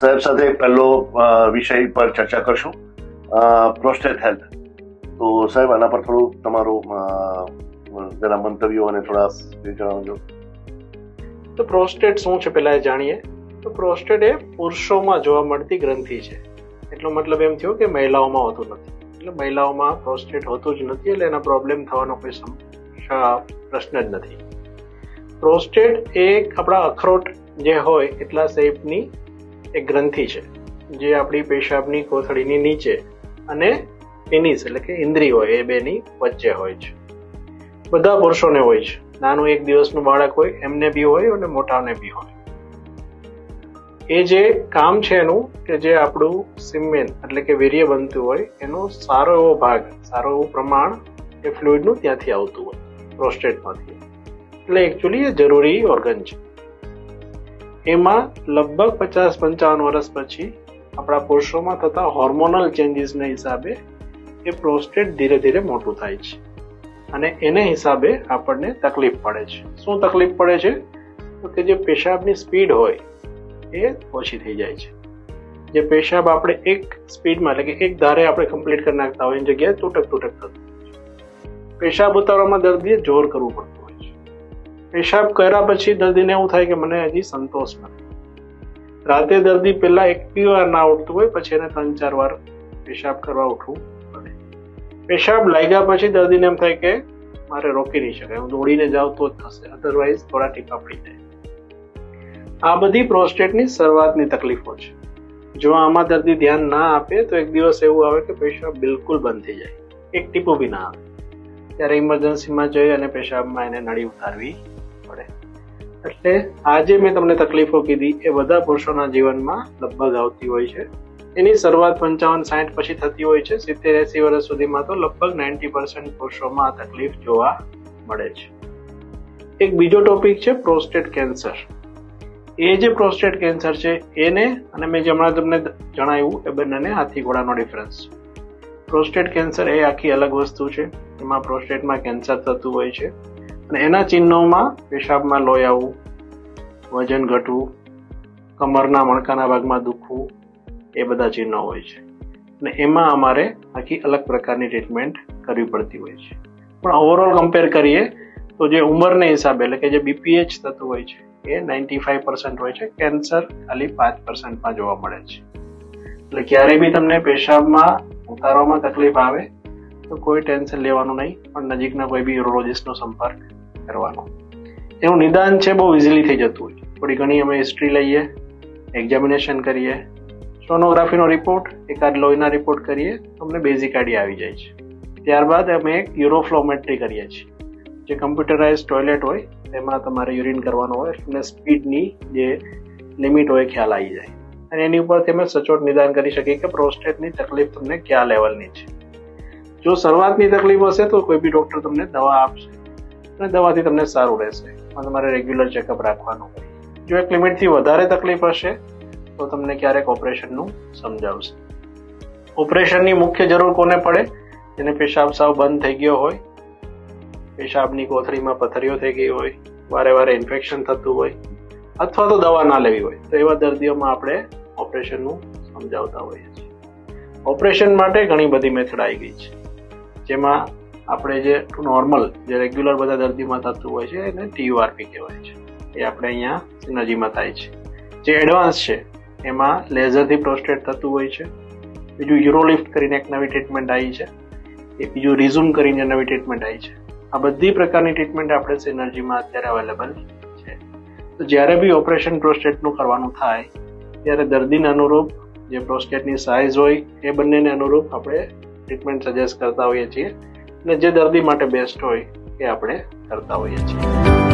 સાહેબ સાથે પહેલો વિષય પર ચર્ચા કરશું, પ્રોસ્ટેટ હેલ્થ. તો સાહેબ આના પર થોડું તમારું જરા મંતવ્યો અને થોડા જણાવજો. તો પ્રોસ્ટેટ શું છે પહેલા જાણીએ. તો પ્રોસ્ટેટ એ પુરુષોમાં જોવા મળતી ગ્રંથિ છે. એટલો મતલબ એમ થયો કે મહિલાઓમાં હોતું નથી. એટલે મહિલાઓમાં પ્રોસ્ટેટ હોતું જ નથી, એટલે એના પ્રોબ્લેમ થવાનો કોઈ પ્રશ્ન જ નથી. પ્રોસ્ટેટ એ આપણા અખરોટ જે હોય એટલા શેપની એક ગ્રંથિ છે, જે આપણી પેશાબની કોથળીની નીચે અને પેનિસ એટલે કે ઇન્દ્રિય હોય એ બેની વચ્ચે હોય છે. બધા પુરુષોને હોય છે. નાનું 1 દિવસનું બાળક હોય એમને બી હોય અને મોટાને બી હોય. એ જે કામ છે એનું કે જે આપણું સિમેન એટલે કે વીર્ય બનતું હોય એનો સારો એવો ભાગ, સારો એવું પ્રમાણ એ ફ્લુઇડનું ત્યાંથી આવતું હોય પ્રોસ્ટેટમાંથી. એટલે એકચ્યુઅલી એ જરૂરી ઓર્ગન છે. એમાં લગભગ 50-55 વર્ષ પછી આપણા પુરુષોમાં થતા હોર્મોનલ ચેન્જીસના હિસાબે એ પ્રોસ્ટેટ ધીરે ધીરે મોટું થાય છે અને એને હિસાબે આપણને તકલીફ પડે છે. શું તકલીફ પડે છે? તો કે જે પેશાબની સ્પીડ હોય એ ઓછી થઈ જાય છે. જે પેશાબ આપણે એક સ્પીડમાં એટલે કે એક ધારે આપણે કમ્પ્લીટ કરી નાખતા હોય એની જગ્યાએ તૂટક થતું હોય છે. પેશાબ ઉતારવામાં દર્દીએ જોર કરવું પડતું હોય છે. પેશાબ કર્યા પછી દર્દીને એવું થાય કે મને હજી સંતોષ નથી. રાતે દર્દી પહેલા 1 વાર ના ઉઠતું હોય, પછી એને 3-4 વાર પેશાબ કરવા ઉઠવું પડે. પેશાબ લાગ્યા પછી દર્દીને એમ થાય કે મારે રોકી નહીં શકાય, હું દોડીને જાઉં તો જ થશે, અધરવાઇઝ થોડા ટીપા પડી જાય. આ બધી પ્રોસ્ટેટની શરૂઆતની તકલીફો છે. જો આમાં દર્દી ધ્યાન ના આપે તો એક દિવસ એવું આવે કે પેશાબ બિલકુલ બંધ થઈ જાય, એક ટીપું બી ના આવે. ત્યારે ઇમરજન્સીમાં જઈ અને પેશાબમાં એને નળી ઉતારવી પડે. એટલે આજે મેં તમને તકલીફો કીધી એ બધા પુરુષોના જીવનમાં લગભગ આવતી હોય છે. એની શરૂઆત 55-60 પછી થતી હોય છે. 70-80 વર્ષ સુધીમાં તો લગભગ 90% પુરુષોમાં આ તકલીફ જોવા મળે છે. એક બીજો ટોપિક છે પ્રોસ્ટેટ કેન્સર. એ જે પ્રોસ્ટેટ કેન્સર છે એને અને મેં જે હમણાં તમને જણાવ્યું એ બંનેને હાથી ઘોડાનો ડિફરન્સ છે. પ્રોસ્ટેટ કેન્સર એ આખી અલગ વસ્તુ છે. એમાં પ્રોસ્ટેટમાં કેન્સર થતું હોય છે અને એના ચિહ્નોમાં પેશાબમાં લોહી આવવું, વજન ઘટવું, કમરના મણકાના ભાગમાં દુખવું, એ બધા ચિહ્નો હોય છે. અને એમાં અમારે આખી અલગ પ્રકારની ટ્રીટમેન્ટ કરવી પડતી હોય છે. પણ ઓવરઓલ કમ્પેર કરીએ તો જે ઉંમરને હિસાબે એટલે કે જે BPH થતું હોય છે એ 95% હોય છે. કેન્સર ખાલી 5%માં જોવા મળે છે. એટલે ક્યારેય બી તમને પેશાબમાં ઉતારવામાં તકલીફ આવે તો કોઈ ટેન્શન લેવાનું નહીં, પણ નજીકના કોઈ બી યુરોલોજિસ્ટનો સંપર્ક કરવાનો. એનું નિદાન છે બહુ ઇઝીલી થઈ જતું હોય છે. થોડી ઘણી અમે હિસ્ટ્રી લઈએ, એક્ઝામિનેશન કરીએ, સોનોગ્રાફીનો રિપોર્ટ, એકાદ લોહીના રિપોર્ટ કરીએ, તમને બેઝિક આઈડિયા આવી જાય છે. ત્યારબાદ અમે એક યુરોફ્લોમેટ્રી કરીએ છીએ, જે કમ્પ્યુટરાઇઝ ટોયલેટ હોય તેમાં તમારે યુરિન કરવાનો હોય અને સ્પીડની જે લિમિટ હોય ખ્યાલ આવી જાય અને એની ઉપરથી અમે સચોટ નિદાન કરી શકીએ કે પ્રોસ્ટેટની તકલીફ તમને કયા લેવલની છે. જો શરૂઆતની તકલીફ હશે તો કોઈ બી ડૉક્ટર તમને દવા આપશે અને દવાથી તમને સારું રહેશે. તમારે રેગ્યુલર ચેકઅપ રાખવાનું હોય. જો એક લિમિટથી વધારે તકલીફ હશે તો તમને ક્યારેક ઓપરેશનનું સમજાવશે. ઓપરેશનની મુખ્ય જરૂર કોને પડે? જેને પેશાબ સાવ બંધ થઈ ગયો હોય, પેશાબની કોથળીમાં પથરીઓ થઈ ગઈ હોય, વારે વારે ઇન્ફેક્શન થતું હોય, અથવા તો દવા ના લેવી હોય, તો એવા દર્દીઓમાં આપણે ઓપરેશનનું સમજાવતા હોઈએ છીએ. ઓપરેશન માટે ઘણી બધી મેથડ આવી ગઈ છે, જેમાં આપણે જે નોર્મલ જે રેગ્યુલર બધા દર્દીમાં થતું હોય છે એને TURP કહેવાય છે. એ આપણે અહીંયા સિનર્જીમાં થાય છે. જે એડવાન્સ છે એમાં લેઝરથી પ્રોસ્ટેટ થતું હોય છે. બીજું યુરોલિફ્ટ કરીને એક નવી ટ્રીટમેન્ટ આવી છે. એ બીજું રિઝૂમ કરીને નવી ટ્રીટમેન્ટ આવી છે. આ બધી પ્રકારની ટ્રીટમેન્ટ આપણે સિનર્જીમાં અત્યારે અવેલેબલ છે. તો જ્યારે બી ઓપરેશન પ્રોસ્ટેટનું કરવાનું થાય ત્યારે દર્દીને અનુરૂપ જે પ્રોસ્ટેટની સાઇઝ હોય એ બંનેને અનુરૂપ આપણે ટ્રીટમેન્ટ સજેસ્ટ કરતા હોઈએ છીએ અને જે દર્દી માટે બેસ્ટ હોય એ આપણે કરતા હોઈએ છીએ.